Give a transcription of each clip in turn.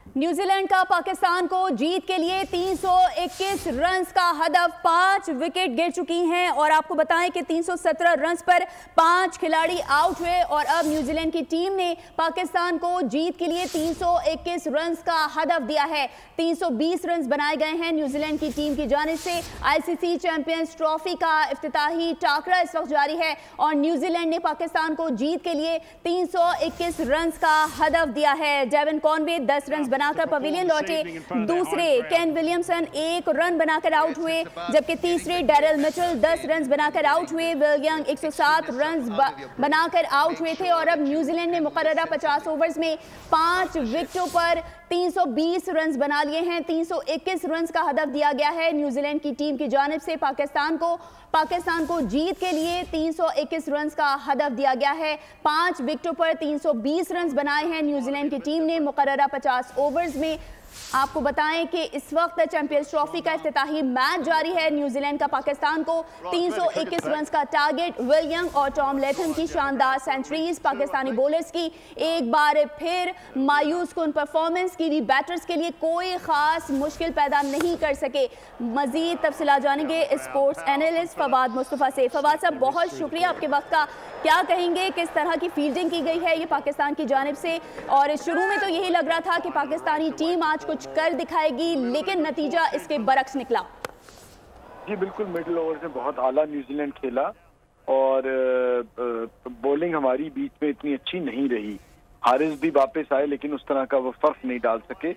New Zealand का पाकिस्तान को जीत के लिए 321 रन्स का हदफ, 5 विकेट गिर चुकी हैं और आपको बताएं कि 317 रन्स पर 5 खिलाड़ी आउट हुए और अब न्यूजीलैंड की टीम ने पाकिस्तान को जीत के लिए 321 रन्स का हदफ दिया है। 320 रन्स बनाए गए हैं न्यूजीलैंड की टीम की जानिब से। आईसीसी चैंपियंस ट्रॉफी का इफ्तिताही टाकरा इस वक्त जारी है और न्यूजीलैंड ने पाकिस्तान को जीत के लिए 321 रन्स का हदफ दिया है। डेविन कॉनवे 10 रन्स बनाकर पवेलियन लौटे। दूसरे केन विलियमसन 1 रन बनाकर आउट हुए, जबकि तीसरे डैरिल मिचेल 10 रन बनाकर आउट हुए। विल यंग 107 रन बनाकर आउट हुए थे और अब न्यूजीलैंड ने मुकर्ररा 50 ओवर्स में 5 विकेटों पर 320 रन बना लिए हैं। 321 रन का हदफ दिया गया है न्यूजीलैंड की टीम की जानिब से। पाकिस्तान को जीत के लिए 321 रन का हदफ दिया गया है। 5 विकेटों पर 320 रन बनाए हैं न्यूजीलैंड की टीम ने मुकर्ररा 50 ओवर्स में। आपको बताएं कि इस वक्त चैंपियंस ट्रॉफी का इफ्तिताही मैच जारी है। न्यूजीलैंड का पाकिस्तान को 321 रन का टारगेट। विल यंग और टॉम लेथम की शानदार सेंचुरीज पाकिस्तानी बॉलर्स की एक बार फिर मायूस कुन परफॉर्मेंस की भी बैटर्स के लिए कोई खास मुश्किल पैदा नहीं कर सके। मजीद तफसीलात जानेंगे स्पोर्ट्स एनालिस्ट फवाद मुस्तफ़ा से। फवाद साहब, बहुत शुक्रिया आपके वक्त का। क्या कहेंगे, किस तरह की फील्डिंग की गई है ये पाकिस्तान की जानिब से? और शुरू में तो यही लग रहा था कि पाकिस्तानी टीम आज कुछ कर दिखाएगी, लेकिन नतीजा इसके बरक्स निकला। जी बिल्कुल, मिडिल ओवर से बहुत आला न्यूजीलैंड खेला और बॉलिंग हमारी बीच में इतनी अच्छी नहीं रही। हारिस भी वापस आए लेकिन उस तरह का वो फर्क नहीं डाल सके।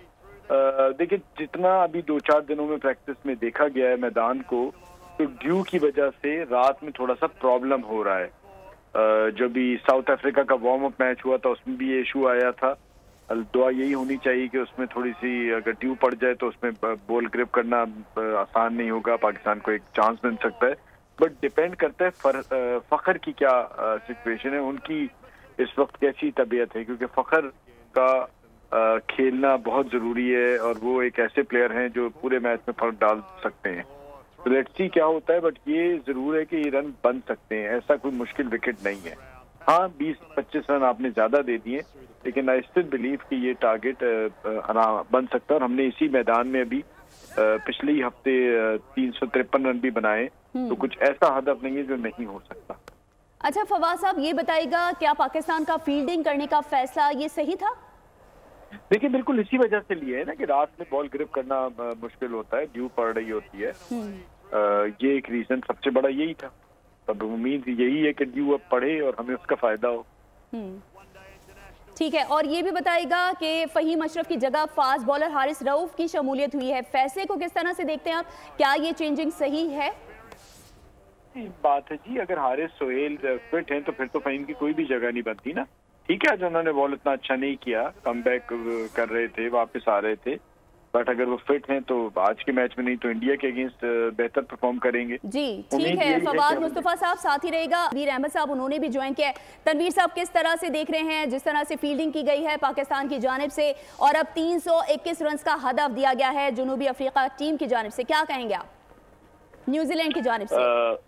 देखिए, जितना अभी 2-4 दिनों में प्रैक्टिस में देखा गया है मैदान को, तो ड्यू की वजह से रात में थोड़ा सा प्रॉब्लम हो रहा है। जो भी साउथ अफ्रीका का वार्म अप मैच हुआ था उसमें भी ये इशू आया था। दुआ यही होनी चाहिए कि उसमें थोड़ी सी अगर ड्यू पड़ जाए तो उसमें बॉल ग्रिप करना आसान नहीं होगा, पाकिस्तान को एक चांस मिल सकता है। बट डिपेंड करता है फखर की क्या सिचुएशन है, उनकी इस वक्त कैसी तबीयत है, क्योंकि फखर का खेलना बहुत ज़रूरी है और वो एक ऐसे प्लेयर हैं जो पूरे मैच में फर्क डाल सकते हैं। तो लेट्स सी क्या होता है, बट ये ज़रूर है कि ये रन बन सकते हैं, ऐसा कोई मुश्किल विकेट नहीं है। हाँ, 20-25 रन आपने ज़्यादा दे दिए, लेकिन आई स्टिल बिलीव कि ये टारगेट बन सकता है और हमने इसी मैदान में अभी पिछले हफ्ते 353 रन भी बनाए, तो कुछ ऐसा हदफ नहीं है जो नहीं हो सकता। अच्छा फवाद साहब, ये बताइएगा, क्या पाकिस्तान का फील्डिंग करने का फैसला ये सही था? देखिए, बिल्कुल इसी वजह से लिए है ना कि रात में बॉल ग्रिप करना मुश्किल होता है, ड्यू पड़ रही होती है। ये एक रीजन सबसे बड़ा यही था। तब उम्मीद यही है कि ड्यू अब पड़े और हमें उसका फायदा हो। ठीक है, और ये भी बताएगा कि फहीम अशरफ की जगह फास्ट बॉलर हारिस रऊफ की शमूलियत हुई है, फैसले को किस तरह से देखते हैं आप? क्या ये चेंजिंग सही है? बात है जी, अगर हारिस सोहेल फिट हैं तो फिर तो फहीम की कोई भी जगह नहीं बनती ना। ठीक है, आज उन्होंने बॉल इतना अच्छा नहीं किया, कमबैक कर रहे थे, वापस आ रहे थे, बट अगर वो फिट हैं तो आज के मैच में नहीं तो इंडिया के अगेंस्ट बेहतर परफॉर्म करेंगे। जी ठीक है, फवाद मुस्तफा साहब साथ ही रहेगा। तनवीर अहमद साहब, उन्होंने भी ज्वाइन किया है। तनवीर साहब, किस तरह से देख रहे हैं जिस तरह से फील्डिंग की गई है पाकिस्तान की जानिब से और अब 321 रन का हदफ दिया गया है जनूबी अफ्रीका टीम की जानिब से, क्या कहेंगे आप न्यूजीलैंड की जानिब से?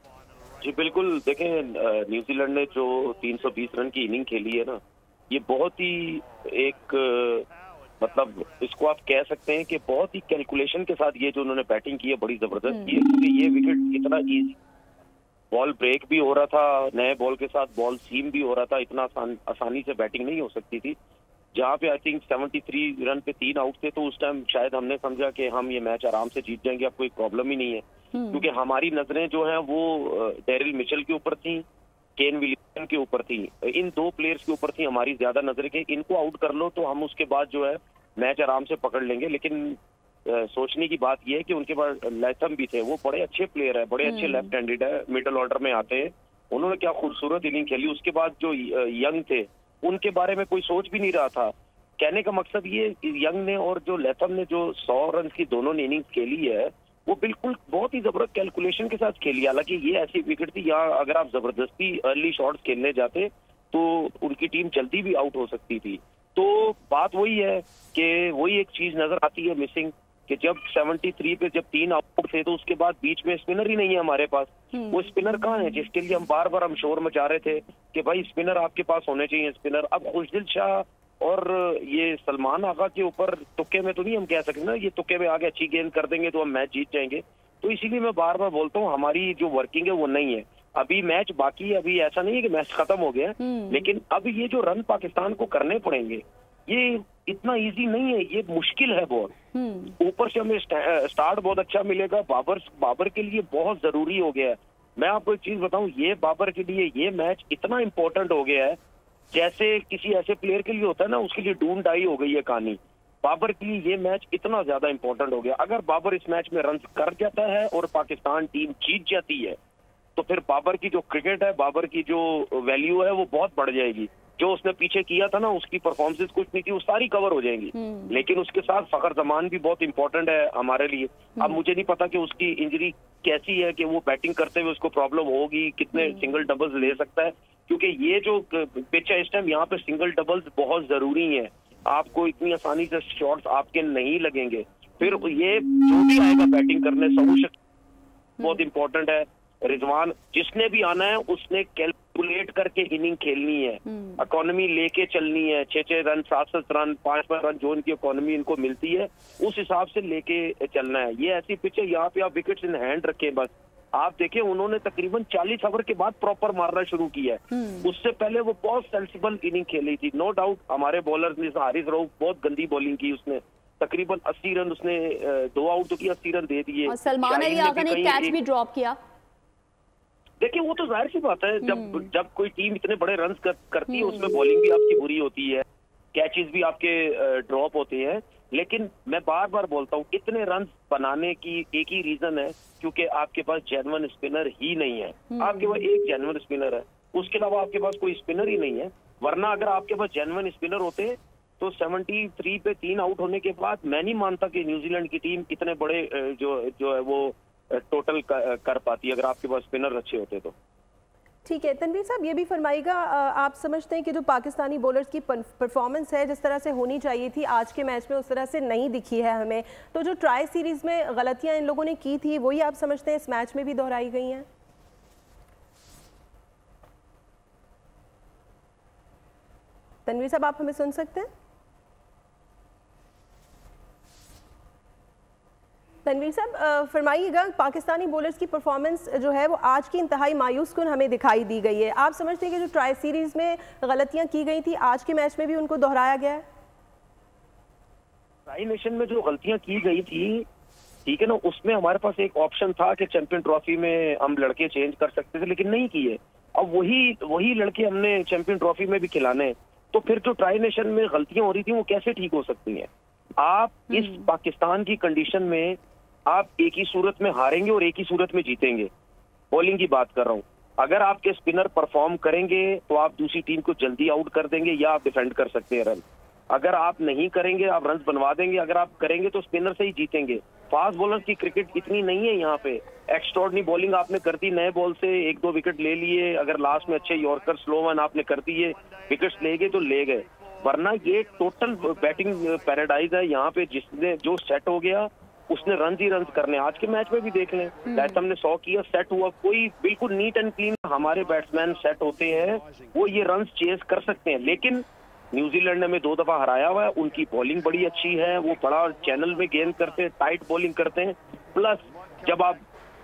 जी बिल्कुल, देखें, न्यूजीलैंड ने जो 320 रन की इनिंग खेली है ना, ये बहुत ही एक मतलब इसको आप कह सकते हैं कि बहुत ही कैलकुलेशन के साथ ये जो उन्होंने बैटिंग की है बड़ी जबरदस्त की है, क्योंकि ये विकेट इतना इजी, बॉल ब्रेक भी हो रहा था, नए बॉल के साथ बॉल सीम भी हो रहा था, इतना आसानी से बैटिंग नहीं हो सकती थी। जहाँ पे आई थिंक 73 रन पे 3 आउट थे, तो उस टाइम शायद हमने समझा कि हम ये मैच आराम से जीत जाएंगे, अब कोई प्रॉब्लम ही नहीं है, क्योंकि हमारी नजरें जो हैं वो डैरिल मिचेल के ऊपर थी, केन विलियमसन के ऊपर थी, इन 2 प्लेयर्स के ऊपर थी हमारी ज्यादा नजरें कि इनको आउट कर लो तो हम उसके बाद जो है मैच आराम से पकड़ लेंगे। लेकिन सोचने की बात यह है कि उनके पास लेथम भी थे, वो बड़े अच्छे प्लेयर है, बड़े अच्छे लेफ्ट हैंडेड है, मिडिल ऑर्डर में आते हैं, उन्होंने क्या खूबसूरत इनिंग खेली। उसके बाद जो यंग थे उनके बारे में कोई सोच भी नहीं रहा था। कहने का मकसद ये, यंग ने और जो लेथम ने जो 100 रन की दोनों ने इनिंग्स खेली है, वो बिल्कुल बहुत ही जबरदस्त कैलकुलेशन के साथ खेली। हालांकि ये ऐसी विकेट थी, यहाँ अगर आप जबरदस्ती अर्ली शॉट्स खेलने जाते तो उनकी टीम जल्दी भी आउट हो सकती थी। तो बात वही है कि वही एक चीज नजर आती है मिसिंग, कि जब 73 पे जब 3 आउट थे तो उसके बाद बीच में स्पिनर ही नहीं है हमारे पास। वो स्पिनर कहाँ है जिसके लिए हम बार बार हम शोर मचा रहे थे कि भाई स्पिनर आपके पास होने चाहिए स्पिनर। अब खुशदिल शाह और ये सलमान आगा के ऊपर तुक्के में तो नहीं हम कह सकते ना, ये तुक्के में आगे अच्छी गेंद कर देंगे तो हम मैच जीत जाएंगे। तो इसीलिए मैं बार बार बोलता हूँ हमारी जो वर्किंग है वो नहीं है। अभी मैच बाकी है, अभी ऐसा नहीं है कि मैच खत्म हो गया, लेकिन अब ये जो रन पाकिस्तान को करने पड़ेंगे ये इतना इजी नहीं है, ये मुश्किल है बहुत। ऊपर से हमें स्टार्ट बहुत अच्छा मिलेगा, बाबर के लिए बहुत जरूरी हो गया है। मैं आपको एक चीज बताऊं, ये बाबर के लिए ये मैच इतना इंपॉर्टेंट हो गया है जैसे किसी ऐसे प्लेयर के लिए होता है ना, उसके लिए डूम डाई हो गई है कहानी। बाबर के लिए ये मैच इतना ज्यादा इंपॉर्टेंट हो गया। अगर बाबर इस मैच में रन कर जाता है और पाकिस्तान टीम जीत जाती है तो फिर बाबर की जो क्रिकेट है, बाबर की जो वैल्यू है वो बहुत बढ़ जाएगी। जो उसने पीछे किया था ना, उसकी परफॉर्मेंस कुछ नहीं थी, वो सारी कवर हो जाएंगी। लेकिन उसके साथ फखर जमान भी बहुत इंपॉर्टेंट है हमारे लिए। अब मुझे नहीं पता कि उसकी इंजरी कैसी है, कि वो बैटिंग करते हुए उसको प्रॉब्लम होगी, कितने सिंगल डबल्स ले सकता है, क्योंकि ये जो पिच है इस टाइम यहाँ पे सिंगल डबल्स बहुत जरूरी है। आपको इतनी आसानी से शॉट्स आपके नहीं लगेंगे। फिर ये जो भी आएगा बैटिंग करने, सऊद बहुत इंपॉर्टेंट है। रिजवान जिसने भी आना है उसने कैलकुलेट करके इनिंग खेलनी है, इकोनॉमी लेके चलनी है। 6-6 रन, 7-7 रन, 5-5 रन जो इनकी इकोनॉमी इनको मिलती है उस हिसाब से लेके चलना है। ये ऐसी पिच है, यहाँ पे आप विकेट्स इन हैंड रखें बस। आप देखें उन्होंने तकरीबन 40 ओवर के बाद प्रॉपर मारना शुरू किया है। उससे पहले वो बहुत सेंसिबल इनिंग खेली थी। नो डाउट हमारे बॉलर ने, हारिस रऊफ बहुत गंदी बॉलिंग की, उसने तकरीबन 80 रन, उसने 2 आउट तो किया, 80 रन दे दिए। सलमान अली आगा ने कैच भी ड्रॉप किया। देखिए वो तो जाहिर सी बात है, जब कोई टीम इतने बड़े रन करती है उसमें बॉलिंग भी आपकी बुरी होती है, कैचेस भी आपके ड्रॉप होते हैं। लेकिन मैं बार बार बोलता हूँ इतने रन बनाने की एक ही रीजन है, क्योंकि आपके पास जेन्युइन स्पिनर ही नहीं है। आपके पास एक जेन्युइन स्पिनर है, उसके अलावा आपके पास कोई स्पिनर ही नहीं है। वरना अगर आपके पास जेन्युइन स्पिनर होते तो 73 पे 3 आउट होने के बाद मैं नहीं मानता कि न्यूजीलैंड की टीम इतने बड़े जो है वो टोटल कर पाती अगर आपके पास स्पिनर अच्छे होते तो। ठीक है तनवीर साहब, ये भी फरमाइएगा, आप समझते हैं कि जो पाकिस्तानी बॉलर्स की परफॉर्मेंस है जिस तरह से होनी चाहिए थी आज के मैच में उस तरह से नहीं दिखी है हमें, तो जो ट्राई सीरीज में गलतियां इन लोगों ने की थी वही आप समझते हैं इस मैच में भी दोहराई गई हैं? तनवीर साहब, आप हमें सुन सकते हैं? तनवीर साहब फरमाइएगा, पाकिस्तानी बॉलर्स की परफॉर्मेंस जो है वो आज की इंतहाई मायूस कुन हमें दिखाई दी गई है। आप समझते हैं कि जो ट्राई सीरीज में गलतियां की गई थी आज के मैच में भी उनको दोहराया गया है? ट्राई नेशन में जो गलतियां की गई थी, ठीक है ना, उसमें हमारे पास एक ऑप्शन था कि चैंपियन ट्रॉफी में हम लड़के चेंज कर सकते थे, लेकिन नहीं किए। अब वही लड़के हमने चैंपियन ट्रॉफी में भी खिलाने, तो फिर जो ट्राई नेशन में गलतियां हो रही थी वो कैसे ठीक हो सकती हैं? आप इस पाकिस्तान की कंडीशन में आप एक ही सूरत में हारेंगे और एक ही सूरत में जीतेंगे। बॉलिंग की बात कर रहा हूँ, अगर आपके स्पिनर परफॉर्म करेंगे तो आप दूसरी टीम को जल्दी आउट कर देंगे या आप डिफेंड कर सकते हैं रन। अगर आप नहीं करेंगे आप रन बनवा देंगे, अगर आप करेंगे तो स्पिनर से ही जीतेंगे। फास्ट बॉलर की क्रिकेट इतनी नहीं है यहाँ पे। एक्स्ट्राऑर्डिनरी बॉलिंग आपने कर दी, नए बॉल से 1-2 विकेट ले लिए, अगर लास्ट में अच्छे यॉर्कर स्लो वन आपने कर दिए, विकेट्स ले गए तो ले गए। वरना ये टोटल बैटिंग पैराडाइज है यहाँ पे। जिसने जो सेट हो गया उसने रन ही रन करने। आज के मैच में भी देख लें, बैट्समैन ने 100 किया, सेट हुआ, कोई बिल्कुल नीट एंड क्लीन हमारे बैट्समैन सेट होते हैं, वो ये रन चेज कर सकते हैं। लेकिन न्यूजीलैंड ने हमें 2 दफा हराया हुआ है, उनकी बॉलिंग बड़ी अच्छी है, वो बड़ा चैनल में गेंद करते हैं, टाइट बॉलिंग करते हैं। प्लस जब आप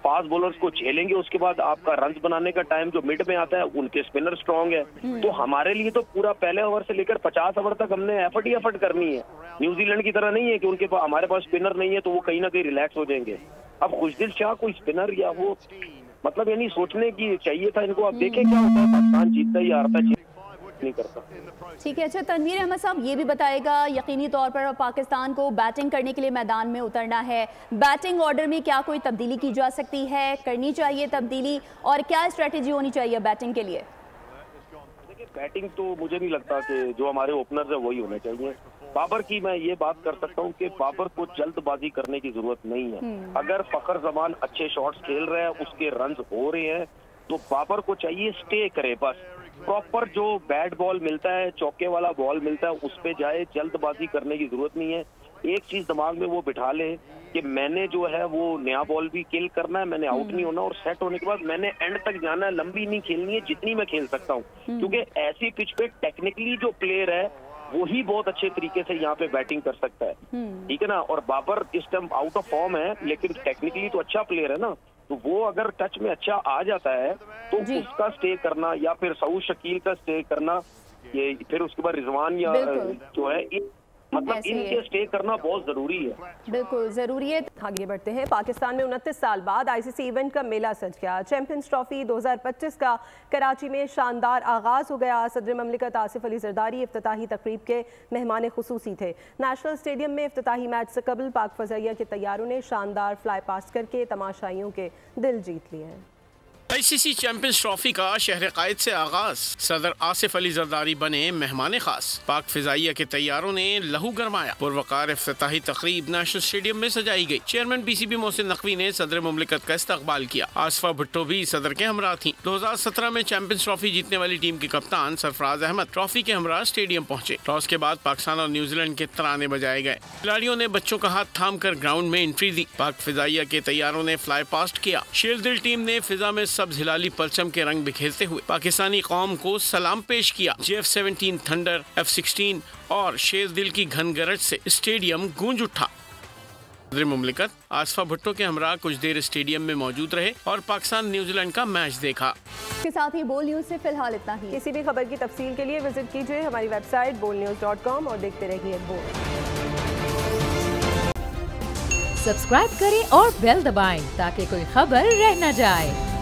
फास्ट बॉलर्स को झेलेंगे उसके बाद आपका रन बनाने का टाइम जो मिड में आता है, उनके स्पिनर स्ट्रांग है। तो हमारे लिए तो पूरा पहले ओवर से लेकर 50 ओवर तक हमने एफर्ट ही एफर्ट करनी है। न्यूजीलैंड की तरह नहीं है कि उनके पास हमारे पास स्पिनर नहीं है तो वो कहीं ना कहीं रिलैक्स हो जाएंगे। अब खुशदिल शाह कोई स्पिनर या वो मतलब यानी सोचने की चाहिए था इनको। अब देखें क्या होता है, पाकिस्तान जीतता है या हारता है, नहीं करता। ठीक है, अच्छा तनवीर अहमद साहब ये भी बताएगा, यकीनी तौर पर पाकिस्तान को बैटिंग करने के लिए मैदान में उतरना है, बैटिंग ऑर्डर में क्या कोई तब्दीली की जा सकती है, करनी चाहिए तब्दीली, और क्या स्ट्रेटेजी होनी चाहिए बैटिंग के लिए? देखिए बैटिंग तो मुझे नहीं लगता कि जो हमारे ओपनर्स है वही होने चाहिए। बाबर की मैं ये बात कर सकता हूँ कि बाबर को जल्दबाजी करने की जरूरत नहीं है। अगर फखर जमान अच्छे शॉट्स खेल रहे हैं, उसके रन हो रहे हैं, तो बाबर को चाहिए स्टे करे बस। प्रॉपर जो बैट बॉल मिलता है, चौके वाला बॉल मिलता है, उस पे जाए, जल्दबाजी करने की जरूरत नहीं है। एक चीज दिमाग में वो बिठा ले कि मैंने जो है वो नया बॉल भी किल करना है, मैंने आउट नहीं होना, और सेट होने के बाद मैंने एंड तक जाना है, लंबी नहीं खेलनी है, जितनी मैं खेल सकता हूँ। क्योंकि ऐसी पिच पे टेक्निकली जो प्लेयर है वही बहुत अच्छे तरीके से यहाँ पे बैटिंग कर सकता है, ठीक है ना। और बाबर इस टाइम आउट ऑफ फॉर्म है, लेकिन टेक्निकली तो अच्छा प्लेयर है ना, तो वो अगर टच में अच्छा आ जाता है तो उसका स्टे करना या फिर सऊद शकील का स्टे करना, ये फिर उसके बाद रिजवान या जो है मतलब इनके स्टे करना बहुत जरूरी है। बिल्कुल जरूरी है। आगे बढ़ते हैं। पाकिस्तान में 29 साल बाद आईसीसी इवेंट का मेला सज गया। चैंपियंस ट्रॉफी 2025 का कराची में शानदार आगाज हो गया। सदर ममलिकत आसिफ अली जरदारी इफ्तिताही तकरीब के मेहमान खुसूसी थे। नेशनल स्टेडियम में इफ्तिताही मैच से कबल पाक फजाइया के तैयारों ने शानदार फ्लाई पास्ट करके तमाशाइयों के दिल जीत लिए हैं। आईसीसी चैंपियंस ट्रॉफी का शहर कायद से आगाज। सदर आसिफ अली जरदारी बने मेहमान खास। पाक फिजाइया के तैयारों ने लहू गरमाया। पुरवकार इफ्तिताही तकरीब नेशनल स्टेडियम में सजाई गई। चेयरमैन पीसीबी मोहसिन नकवी ने सदर मुमलिकत का इस्तकबाल किया। आसफा भुट्टो भी सदर के हमरा थी। 2017 में चैंपियंस ट्रॉफी जीतने वाली टीम के कप्तान सरफराज अहमद ट्रॉफी के हमरा स्टेडियम पहुंचे। टॉस के बाद पाकिस्तान और न्यूजीलैंड के तराने बजाए गए। खिलाड़ियों ने बच्चों का हाथ थाम कर ग्राउंड में एंट्री दी। पाक फिजाइया के तैयारों ने फ्लाई पास्ट किया। शेरदिल टीम ने फिजा में सब्ज हिलाली परचम के रंग बिखेरते हुए पाकिस्तानी कौम को सलाम पेश किया। JF-17 थंडर, F-16 और शेरदिल की घनगरज से स्टेडियम गूंज उठा। सदर मुमलिकत आसफा भुट्टो के हमरा कुछ देर स्टेडियम में मौजूद रहे और पाकिस्तान न्यूजीलैंड का मैच देखा। के साथ ही बोल न्यूज से फिलहाल इतना ही। किसी भी खबर की तफसील के लिए विजिट कीजिए हमारी वेबसाइट bolnews.com और देखते रहिए बोल। सब्सक्राइब करें और बेल दबाएं ताकि कोई खबर रह न जाए।